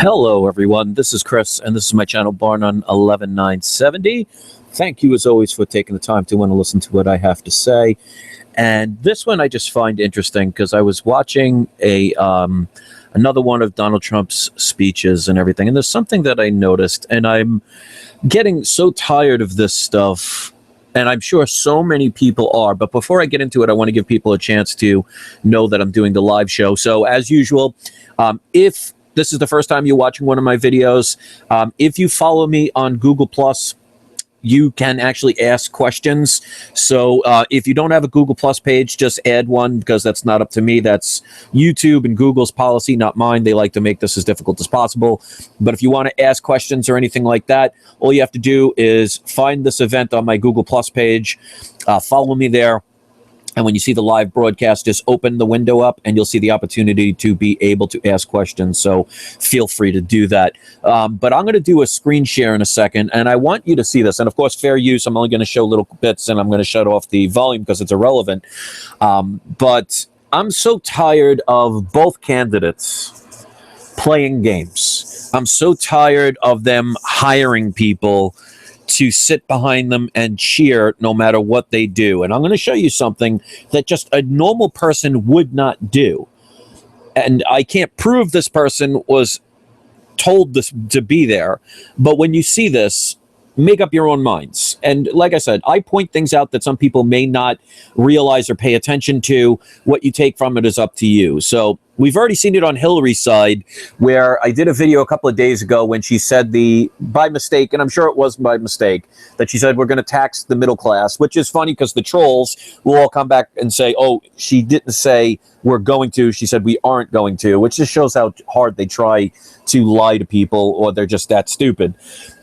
Hello, everyone. This is Chris, and this is my channel, Barn on 11970. Thank you, as always, for taking the time to want to listen to what I have to say. And this one I just find interesting because I was watching another one of Donald Trump's speeches and everything, and there's something that I noticed, and I'm getting so tired of this stuff. And I'm sure so many people are. But before I get into it, I want to give people a chance to know that I'm doing the live show. So as usual, if this is the first time you're watching one of my videos, if you follow me on Google+, you can actually ask questions. So if you don't have a Google Plus page, just add one, because that's not up to me. That's YouTube and Google's policy, not mine. They like to make this as difficult as possible. But if you want to ask questions or anything like that, all you have to do is find this event on my Google Plus page, follow me there. And when you see the live broadcast, just open the window up and you'll see the opportunity to be able to ask questions. So feel free to do that. But I'm going to do a screen share in a second, and I want you to see this. And of course, fair use, I'm only going to show little bits, and I'm going to shut off the volume because it's irrelevant. But I'm so tired of both candidates playing games. I'm so tired of them hiring people to sit behind them and cheer no matter what they do. And I'm going to show you something that just a normal person would not do. And I can't prove this person was told this to be there, but when you see this, make up your own minds. And like I said, I point things out that some people may not realize or pay attention to. What you take from it is up to you. So we've already seen it on Hillary's side, where I did a video a couple of days ago when she said by mistake, and I'm sure it was by mistake, that she said we're going to tax the middle class, which is funny because the trolls will all come back and say, oh, she didn't say we're going to, she said we aren't going to, which just shows how hard they try to lie to people, or they're just that stupid.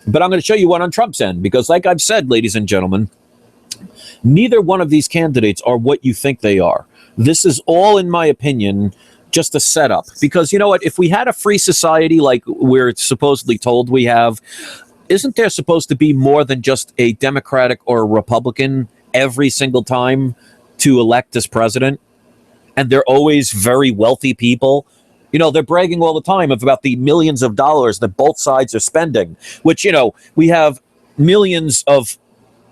But I'm going to show you one on Trump's end, because like I've said, ladies and gentlemen, neither one of these candidates are what you think they are. This is all, in my opinion, just a setup. Because you know what? If we had a free society like we're supposedly told we have, isn't there supposed to be more than just a Democratic or a Republican every single time to elect as president? And they're always very wealthy people. You know, they're bragging all the time about the millions of dollars that both sides are spending, which, you know, we have millions of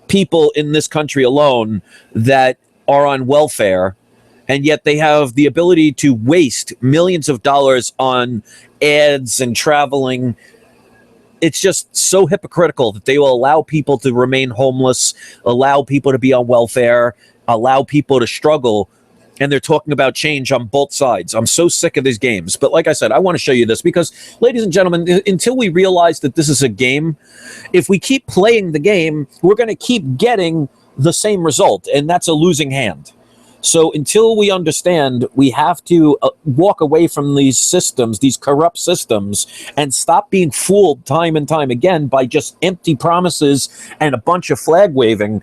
people in this country alone that are on welfare, and yet they have the ability to waste millions of dollars on ads and traveling. It's just so hypocritical that they will allow people to remain homeless, allow people to be on welfare, allow people to struggle. And they're talking about change on both sides. I'm so sick of these games. But like I said, I want to show you this because, ladies and gentlemen, until we realize that this is a game, if we keep playing the game, we're going to keep getting the same result, and that's a losing hand. So until we understand, we have to walk away from these systems, these corrupt systems, and stop being fooled time and time again by just empty promises and a bunch of flag waving.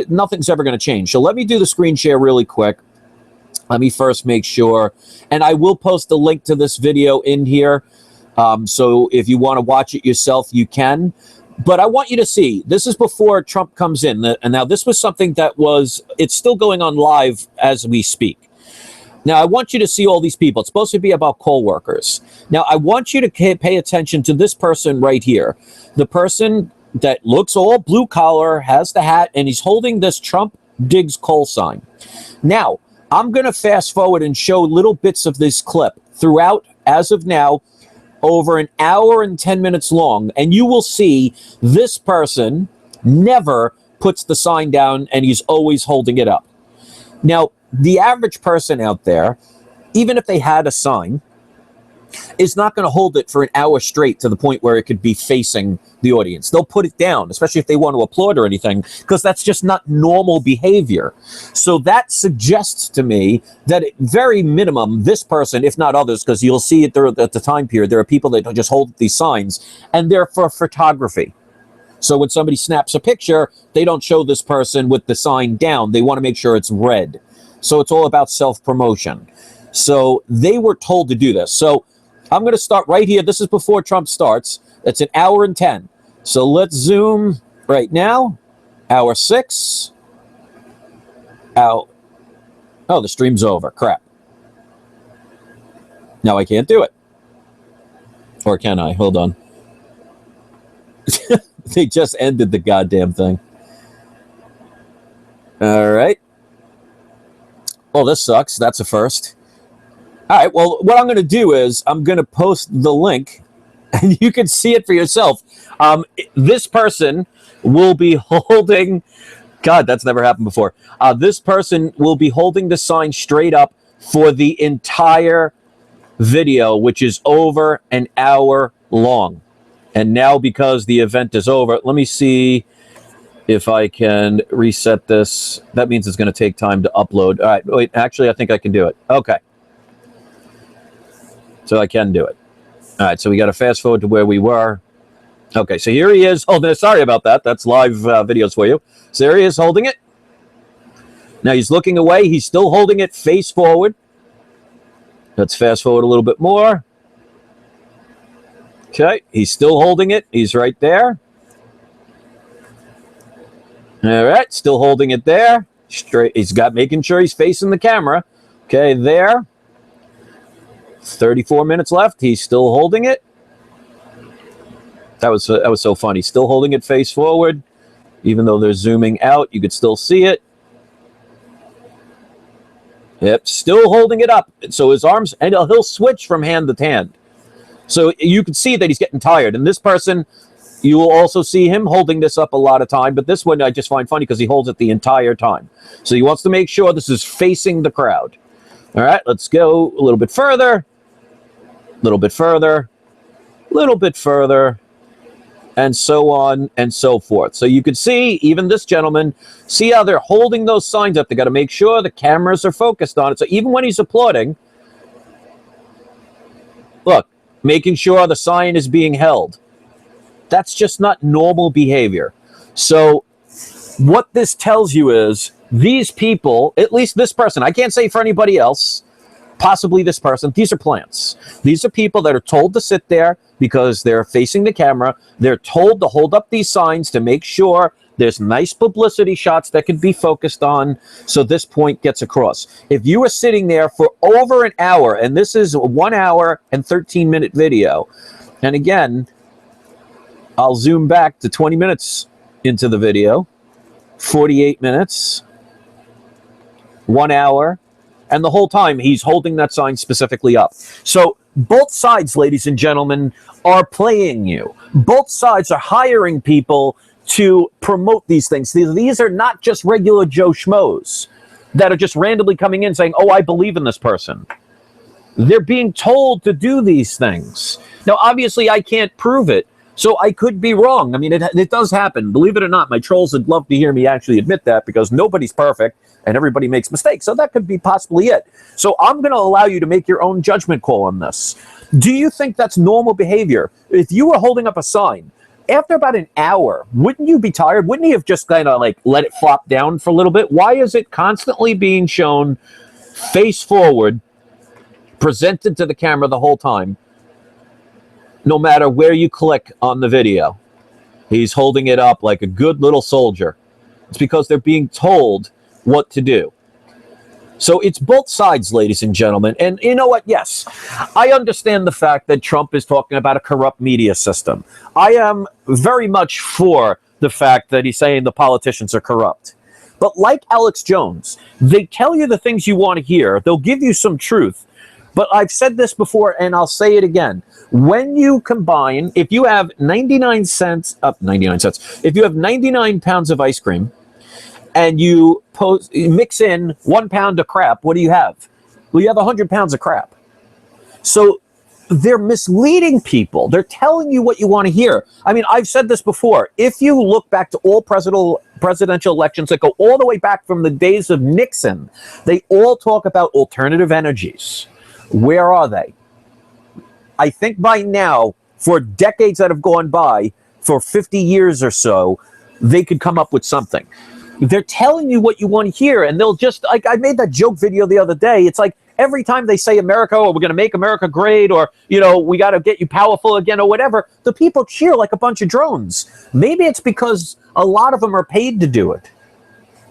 Nothing's ever going to change. So let me do the screen share really quick. Let me first make sure, and I will post a link to this video in here. So if you want to watch it yourself, you can. But I want you to see, this is before Trump comes in. And now this was something that it's still going on live as we speak. Now, I want you to see all these people. It's supposed to be about coal workers. Now, I want you to pay attention to this person right here. The person that looks all blue collar, has the hat, and he's holding this Trump digs coal sign. Now, I'm going to fast forward and show little bits of this clip throughout, as of now, over an hour and 10 minutes long. And you will see this person never puts the sign down, and he's always holding it up. Now, the average person out there, even if they had a sign, is not going to hold it for an hour straight to the point where it could be facing the audience. They'll put it down, especially if they want to applaud or anything, because that's just not normal behavior. So that suggests to me that at very minimum, this person, if not others, because you'll see it there at the time period, there are people that just hold these signs, and they're for photography. So when somebody snaps a picture, they don't show this person with the sign down. They want to make sure it's red. So it's all about self-promotion. So they were told to do this. So I'm going to start right here. This is before Trump starts. It's an hour and 10. So let's zoom right now. Hour 6. Oh, the stream's over. Crap. Now I can't do it. Or can I? Hold on. They just ended the goddamn thing. All right. Well, this sucks. That's a first. All right. Well, what I'm going to do is I'm going to post the link, and you can see it for yourself. This person will be holding... God, that's never happened before. This person will be holding the sign straight up for the entire video, which is over an hour long. And now, because the event is over, let me see if I can reset this. That means it's going to take time to upload. All right, wait, actually, I think I can do it. Okay. So I can do it. All right, so we got to fast forward to where we were. Okay, so here he is. Oh, sorry about that. That's live videos for you. So there he is holding it. Now he's looking away. He's still holding it face forward. Let's fast forward a little bit more. Okay, he's still holding it. He's right there. All right, still holding it there. Straight. He's got making sure he's facing the camera. Okay, there. 34 minutes left. He's still holding it. That was so funny. Still holding it face forward, even though they're zooming out. You could still see it. Yep, still holding it up. So his arms, and he'll switch from hand to hand. So you can see that he's getting tired. And this person, you will also see him holding this up a lot of time. But this one I just find funny because he holds it the entire time. So he wants to make sure this is facing the crowd. All right, let's go a little bit further. A little bit further. A little bit further. And so on and so forth. So you can see, even this gentleman, see how they're holding those signs up. They got to make sure the cameras are focused on it. So even when he's applauding, look, making sure the sign is being held. That's just not normal behavior. So what this tells you is these people, at least this person, I can't say for anybody else, possibly this person, these are plants. These are people that are told to sit there because they're facing the camera. They're told to hold up these signs to make sure there's nice publicity shots that can be focused on so this point gets across. If you were sitting there for over an hour, and this is a 1 hour and 13-minute video, and again, I'll zoom back to 20 minutes into the video, 48 minutes, 1 hour, and the whole time he's holding that sign specifically up. So both sides, ladies and gentlemen, are playing you. Both sides are hiring people to promote these things. These are not just regular Joe Schmoes that are just randomly coming in saying, oh, I believe in this person. They're being told to do these things. Now, obviously, I can't prove it, so I could be wrong. I mean, it does happen. Believe it or not, my trolls would love to hear me actually admit that because nobody's perfect and everybody makes mistakes. So that could be possibly it. So I'm going to allow you to make your own judgment call on this. Do you think that's normal behavior? If you were holding up a sign, after about an hour, wouldn't you be tired? Wouldn't you have just kind of like let it flop down for a little bit? Why is it constantly being shown face forward, presented to the camera the whole time, no matter where you click on the video? He's holding it up like a good little soldier. It's because they're being told what to do. So it's both sides, ladies and gentlemen. And you know what? Yes, I understand the fact that Trump is talking about a corrupt media system. I am very much for the fact that he's saying the politicians are corrupt. But like Alex Jones, they tell you the things you want to hear. They'll give you some truth. But I've said this before, and I'll say it again. When you combine, if you have 99 cents, if you have 99 pounds of ice cream, and you mix in 1 pound of crap, what do you have? Well, you have 100 pounds of crap. So they're misleading people. They're telling you what you want to hear. I mean, I've said this before. If you look back to all presidential elections that go all the way back from the days of Nixon, they all talk about alternative energies. Where are they? I think by now, for decades that have gone by, for 50 years or so, they could come up with something. They're telling you what you want to hear, and they'll just, like, I made that joke video the other day. It's like every time they say America, or we're going to make America great, or, you know, we got to get you powerful again, or whatever, the people cheer like a bunch of drones. Maybe it's because a lot of them are paid to do it,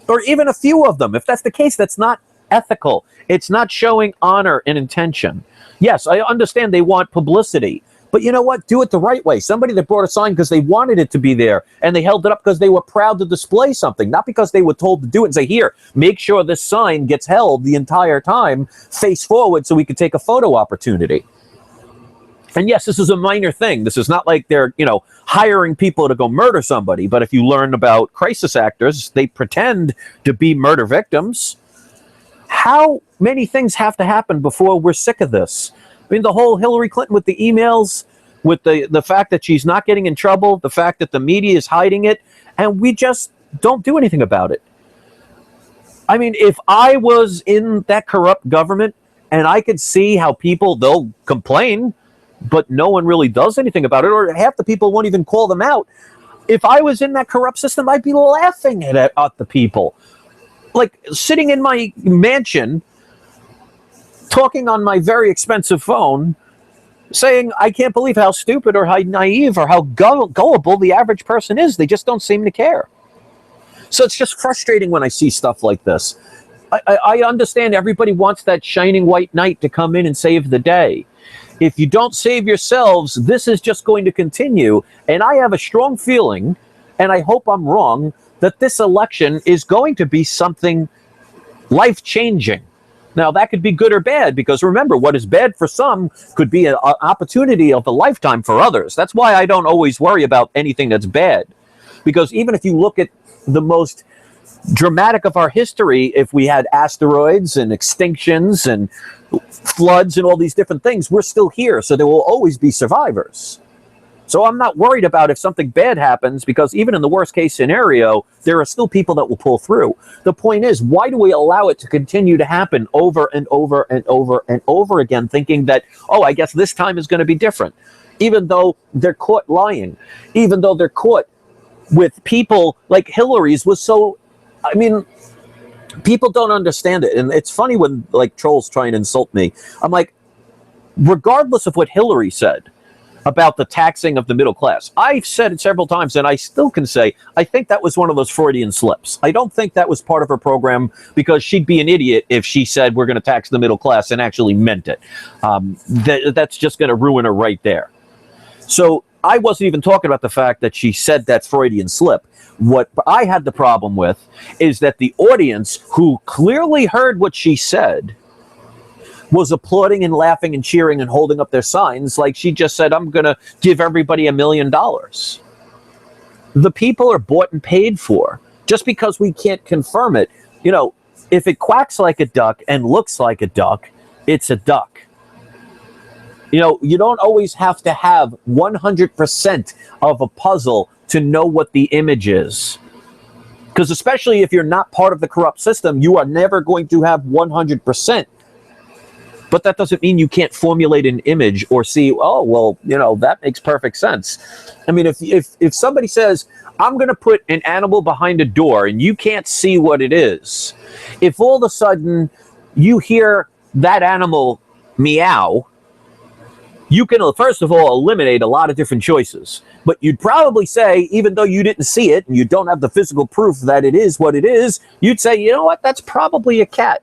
or even a few of them. If that's the case, that's not ethical. It's not showing honor and intention. Yes, I understand they want publicity, But you know what? Do it the right way. Somebody that brought a sign because they wanted it to be there, and they held it up because they were proud to display something, not because they were told to do it and say, here, make sure this sign gets held the entire time, face forward, so we could take a photo opportunity. And yes, this is a minor thing. This is not like they're, hiring people to go murder somebody. But if you learn about crisis actors, they pretend to be murder victims. How many things have to happen before we're sick of this? I mean, the whole Hillary Clinton with the emails, with the fact that she's not getting in trouble, the fact that the media is hiding it, and we just don't do anything about it. I mean, if I was in that corrupt government and I could see how they'll complain, but no one really does anything about it, or half the people won't even call them out. If I was in that corrupt system, I'd be laughing at the people. Like sitting in my mansion, talking on my very expensive phone, saying, I can't believe how stupid or how naive or how gullible the average person is. They just don't seem to care. So it's just frustrating when I see stuff like this. I understand everybody wants that shining white knight to come in and save the day. If you don't save yourselves, this is just going to continue. And I have a strong feeling, and I hope I'm wrong, that this election is going to be something life-changing. Now, that could be good or bad, because remember, what is bad for some could be an opportunity of a lifetime for others. That's why I don't always worry about anything that's bad. Because even if you look at the most dramatic of our history, if we had asteroids and extinctions and floods and all these different things, we're still here, so there will always be survivors. So I'm not worried about if something bad happens, because even in the worst case scenario, there are still people that will pull through. The point is, why do we allow it to continue to happen over and over and over and over again, thinking that, oh, I guess this time is going to be different, even though they're caught lying, even though they're caught with people like Hillary's was so, I mean, people don't understand it. And it's funny when like trolls try and insult me. I'm like, regardless of what Hillary said about the taxing of the middle class, I've said it several times, and I still can say, I think that was one of those Freudian slips. I don't think that was part of her program, because she'd be an idiot if she said we're going to tax the middle class and actually meant it. That's just going to ruin her right there. So I wasn't even talking about the fact that she said that's Freudian slip. What I had the problem with is that the audience, who clearly heard what she said, was applauding and laughing and cheering and holding up their signs like she just said, I'm going to give everybody $1 million. The people are bought and paid for. Just because we can't confirm it, if it quacks like a duck and looks like a duck, it's a duck. You don't always have to have 100% of a puzzle to know what the image is. Because especially if you're not part of the corrupt system, you are never going to have 100%. But that doesn't mean you can't formulate an image or see, oh, well, that makes perfect sense. I mean, if somebody says, I'm going to put an animal behind a door and you can't see what it is, if all of a sudden you hear that animal meow, you can, first of all, eliminate a lot of different choices. But you'd probably say, even though you didn't see it and you don't have the physical proof that it is what it is, you'd say, you know what, that's probably a cat.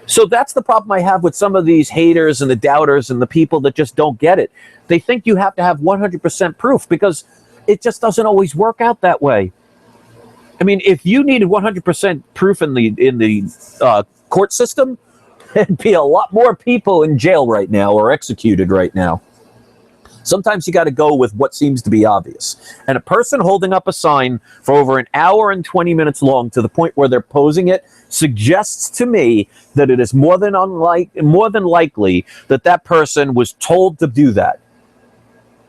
So that's the problem I have with some of these haters and the doubters and the people that just don't get it. They think you have to have 100% proof, because it just doesn't always work out that way. I mean, if you needed 100% proof in the court system, there'd be a lot more people in jail right now or executed right now. Sometimes you got to go with what seems to be obvious. And a person holding up a sign for over an hour and 20 minutes long, to the point where they're posing it, suggests to me that it is more than likely that that person was told to do that.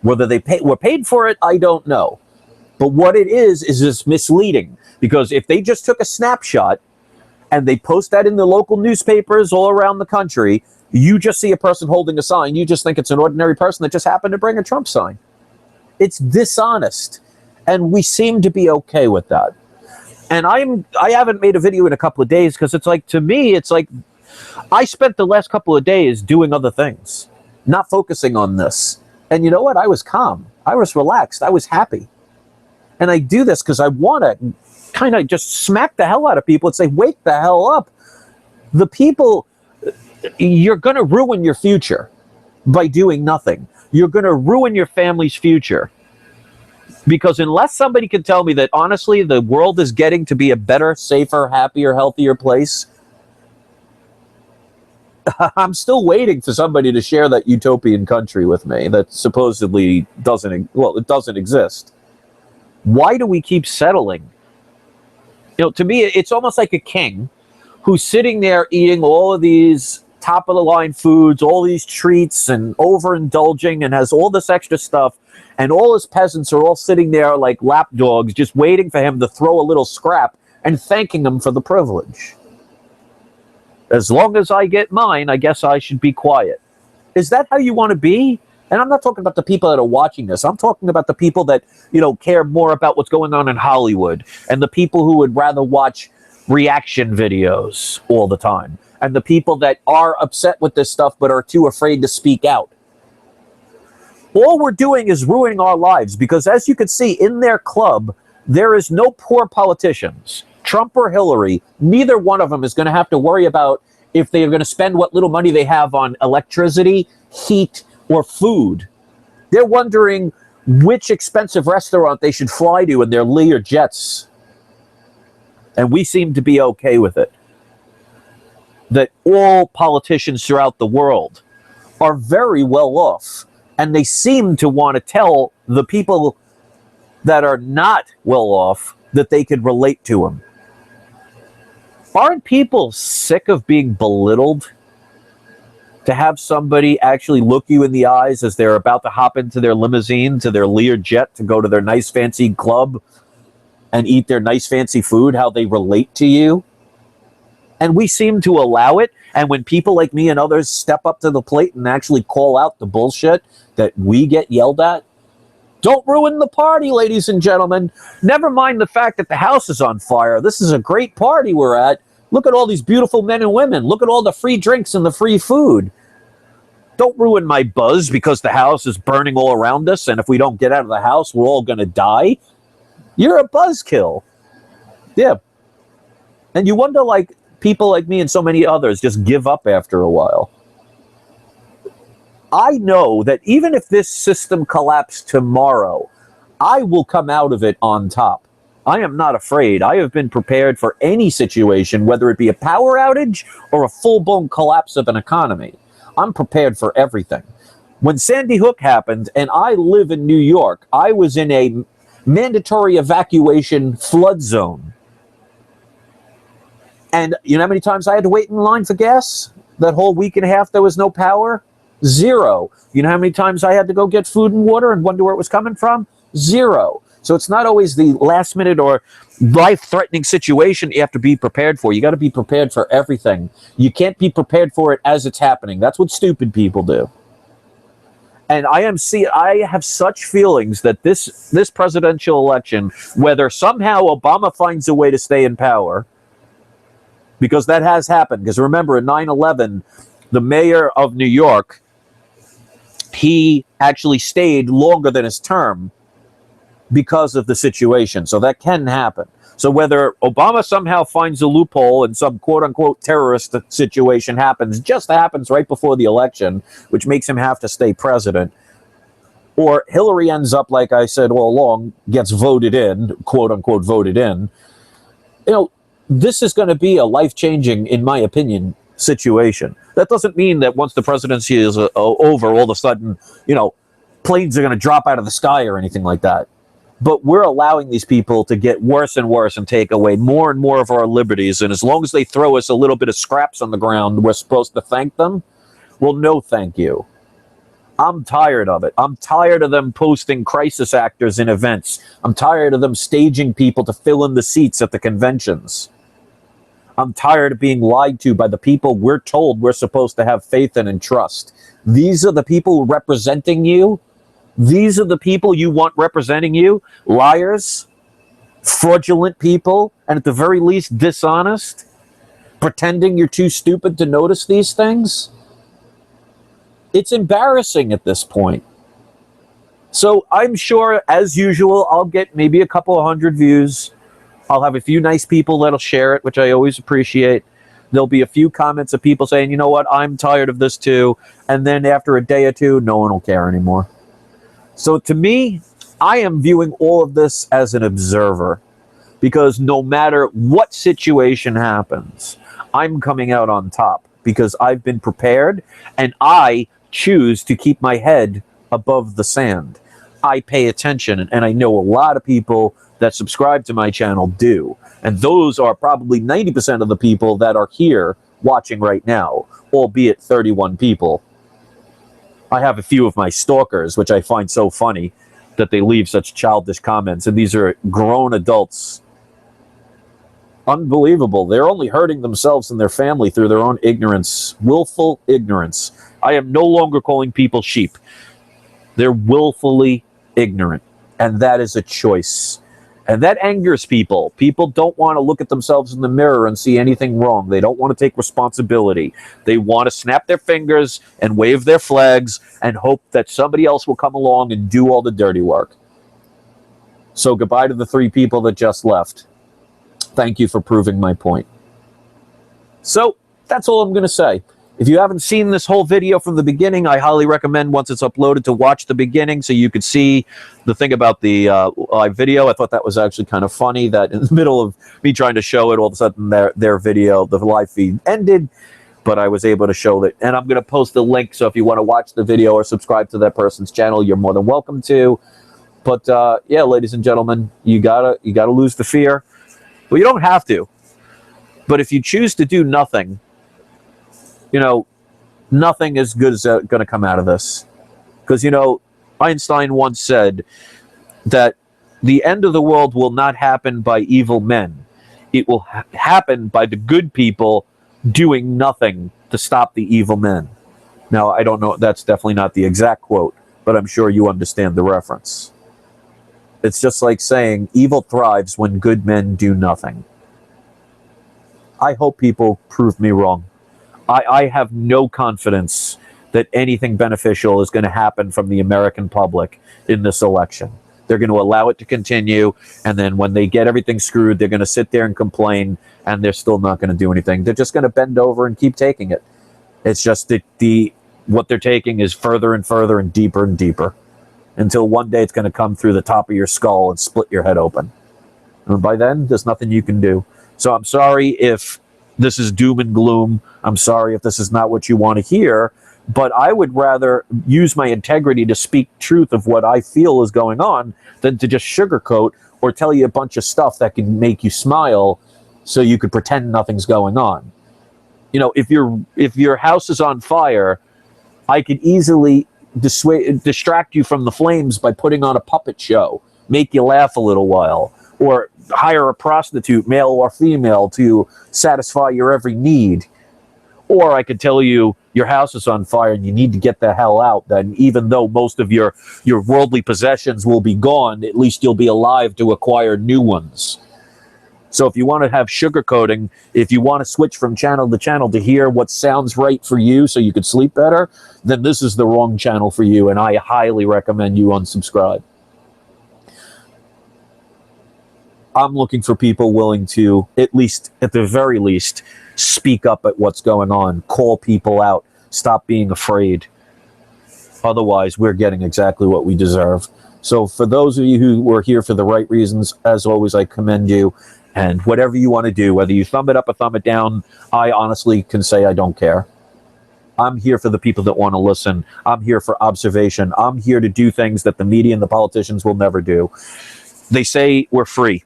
Whether they were paid for it, I don't know. But what it is just misleading. Because if they just took a snapshot and they post that in the local newspapers all around the country, you just see a person holding a sign, you just think it's an ordinary person that just happened to bring a Trump sign. It's dishonest. And we seem to be okay with that. And I haven't made a video in a couple of days, because it's like, to me, it's like I spent the last couple of days doing other things, not focusing on this. And you know what? I was calm. I was relaxed. I was happy. And I do this because I want to kind of just smack the hell out of people and say, wake the hell up. The people, you're going to ruin your future. by doing nothing. You're going to ruin your family's future. Because unless somebody can tell me that, honestly, the world is getting to be a better, safer, happier, healthier place, I'm still waiting for somebody to share that utopian country with me that supposedly doesn't, well, it doesn't exist. Why do we keep settling? You know, to me, it's almost like a king who's sitting there eating all of these top of the line foods, all these treats, and overindulging, and has all this extra stuff, and all his peasants are all sitting there like lapdogs, just waiting for him to throw a little scrap and thanking him for the privilege. As long as I get mine, I guess I should be quiet. Is that how you want to be? And I'm not talking about the people that are watching this. I'm talking about the people that, you know, care more about what's going on in Hollywood, and the people who would rather watch reaction videos all the time, and the people that are upset with this stuff but are too afraid to speak out. All we're doing is ruining our lives, because as you can see in their club, there is no poor politicians. Trump or Hillary, neither one of them is going to have to worry about if they're going to spend what little money they have on electricity, heat, or food. They're wondering which expensive restaurant they should fly to in their Lear jets. And we seem to be okay with it. That all politicians throughout the world are very well off. And they seem to want to tell the people that are not well off that they could relate to them. Aren't people sick of being belittled? To have somebody actually look you in the eyes as they're about to hop into their limousine, to their Lear jet, to go to their nice fancy club and eat their nice fancy food, how they relate to you? And we seem to allow it. And when people like me and others step up to the plate and actually call out the bullshit that we get yelled at, don't ruin the party, ladies and gentlemen. Never mind the fact that the house is on fire. This is a great party we're at. Look at all these beautiful men and women. Look at all the free drinks and the free food. Don't ruin my buzz because the house is burning all around us, and if we don't get out of the house, we're all going to die. You're a buzzkill. Yeah. And you wonder, like, people like me and so many others just give up after a while. I know that even if this system collapsed tomorrow, I will come out of it on top. I am not afraid. I have been prepared for any situation, whether it be a power outage or a full-blown collapse of an economy. I'm prepared for everything. When Sandy Hook happened, and I live in New York, I was in a mandatory evacuation flood zone. And you know how many times I had to wait in line for gas? That whole week and a half there was no power? 0. You know how many times I had to go get food and water and wonder where it was coming from? 0. So it's not always the last minute or life-threatening situation you have to be prepared for. You got to be prepared for everything. You can't be prepared for it as it's happening. That's what stupid people do. And I have such feelings that this presidential election, whether somehow Obama finds a way to stay in power, because that has happened. Because remember, in 9/11, the mayor of New York, he actually stayed longer than his term because of the situation. So that can happen. So whether Obama somehow finds a loophole and some quote-unquote terrorist situation just happens right before the election, which makes him have to stay president, or Hillary ends up, like I said all along, gets voted in, quote-unquote voted in, you know, this is going to be a life-changing, in my opinion, situation. That doesn't mean that once the presidency is over, all of a sudden, you know, planes are going to drop out of the sky or anything like that. But we're allowing these people to get worse and worse and take away more and more of our liberties. And as long as they throw us a little bit of scraps on the ground, we're supposed to thank them. Well, no, thank you. I'm tired of it. I'm tired of them posting crisis actors in events. I'm tired of them staging people to fill in the seats at the conventions. I'm tired of being lied to by the people we're told we're supposed to have faith in and trust. These are the people representing you. These are the people you want representing you. Liars, fraudulent people, and at the very least dishonest, pretending you're too stupid to notice these things. It's embarrassing at this point. So I'm sure, as usual, I'll get maybe a couple of 100 views. I'll have a few nice people that'll share it, which I always appreciate. there'll be a few comments of people saying, you know what, I'm tired of this too. And then after a day or two, no one will care anymore. So to me, I am viewing all of this as an observer, because no matter what situation happens, I'm coming out on top because I've been prepared, and I choose to keep my head above the sand. I pay attention, and I know a lot of people that subscribe to my channel do. And those are probably 90% of the people that are here watching right now, albeit 31 people. I have a few of my stalkers, which I find so funny that they leave such childish comments. And these are grown adults. Unbelievable. They're only hurting themselves and their family through their own ignorance, willful ignorance. I am no longer calling people sheep. They're willfully ignorant, and that is a choice. And that angers people. People don't want to look at themselves in the mirror and see anything wrong. They don't want to take responsibility. They want to snap their fingers and wave their flags and hope that somebody else will come along and do all the dirty work. So goodbye to the 3 people that just left. Thank you for proving my point. So that's all I'm going to say. If you haven't seen this whole video from the beginning, I highly recommend, once it's uploaded, to watch the beginning so you could see the thing about the live video. I thought that was actually kind of funny that in the middle of me trying to show it, all of a sudden their video, the live feed, ended. But I was able to show that. And I'm going to post the link, so if you want to watch the video or subscribe to that person's channel, you're more than welcome to. But yeah, ladies and gentlemen, you gotta lose the fear. Well, you don't have to. But if you choose to do nothing, you know, nothing is good is going to come out of this. Because, you know, Einstein once said that the end of the world will not happen by evil men. It will happen by the good people doing nothing to stop the evil men. Now, I don't know, that's definitely not the exact quote, but I'm sure you understand the reference. It's just like saying evil thrives when good men do nothing. I hope people prove me wrong. I have no confidence that anything beneficial is going to happen from the American public in this election. They're going to allow it to continue, and then when they get everything screwed, they're going to sit there and complain, and they're still not going to do anything. They're just going to bend over and keep taking it. It's just that what they're taking is further and further and deeper, until one day it's going to come through the top of your skull and split your head open. And by then, there's nothing you can do. So I'm sorry if this is doom and gloom. I'm sorry if this is not what you want to hear, but I would rather use my integrity to speak truth of what I feel is going on than to just sugarcoat or tell you a bunch of stuff that can make you smile so you could pretend nothing's going on. You know, if your house is on fire, I could easily distract you from the flames by putting on a puppet show, make you laugh a little while, or hire a prostitute, male or female, to satisfy your every need. Or I could tell you your house is on fire and you need to get the hell out. Then even though most of your worldly possessions will be gone, at least you'll be alive to acquire new ones. So if you want to have sugarcoating, if you want to switch from channel to channel to hear what sounds right for you so you could sleep better, then this is the wrong channel for you, and I highly recommend you unsubscribe. I'm looking for people willing to, at the very least, speak up at what's going on, call people out, stop being afraid. Otherwise, we're getting exactly what we deserve. So for those of you who were here for the right reasons, as always, I commend you. And whatever you want to do, whether you thumb it up or thumb it down, I honestly can say I don't care. I'm here for the people that want to listen. I'm here for observation. I'm here to do things that the media and the politicians will never do. They say we're free.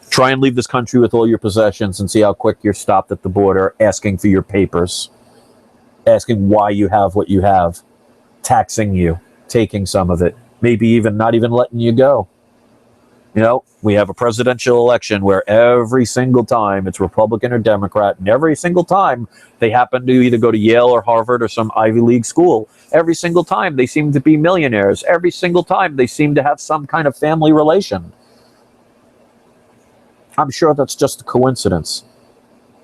Try and leave this country with all your possessions and see how quick you're stopped at the border asking for your papers, asking why you have what you have, taxing you, taking some of it, maybe even not even letting you go. You know, we have a presidential election where every single time it's Republican or Democrat, and every single time they happen to either go to Yale or Harvard or some Ivy League school. Every single time they seem to be millionaires. Every single time they seem to have some kind of family relation. I'm sure that's just a coincidence.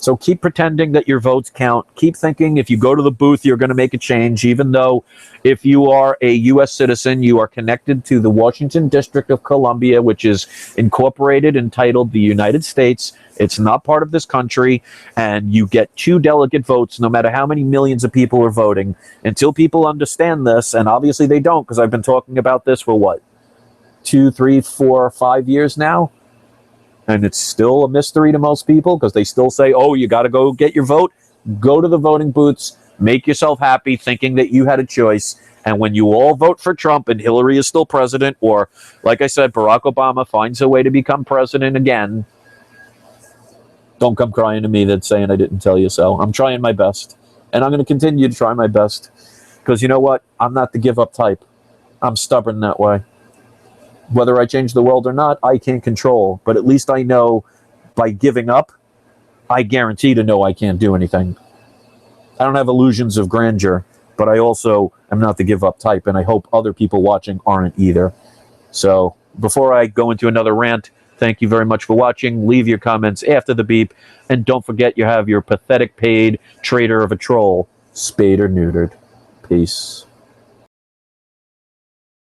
So keep pretending that your votes count. Keep thinking if you go to the booth, you're going to make a change, even though if you are a U.S. citizen, you are connected to the Washington District of Columbia, which is incorporated and titled the United States. It's not part of this country, and you get 2 delegate votes no matter how many millions of people are voting. Until people understand this, and obviously they don't, because I've been talking about this for what, 2, 3, 4, 5 years now? And it's still a mystery to most people because they still say, oh, you got to go get your vote. Go to the voting booths, make yourself happy thinking that you had a choice. And when you all vote for Trump and Hillary is still president, or like I said, Barack Obama finds a way to become president again, don't come crying to me that's saying I didn't tell you so. I'm trying my best. And I'm going to continue to try my best because you know what? I'm not the give up type. I'm stubborn that way. Whether I change the world or not, I can't control. But at least I know by giving up, I guarantee to know I can't do anything. I don't have illusions of grandeur, but I also am not the give up type, and I hope other people watching aren't either. So before I go into another rant, thank you very much for watching. Leave your comments after the beep, and don't forget you have your pathetic paid traitor of a troll spayed or neutered. Peace.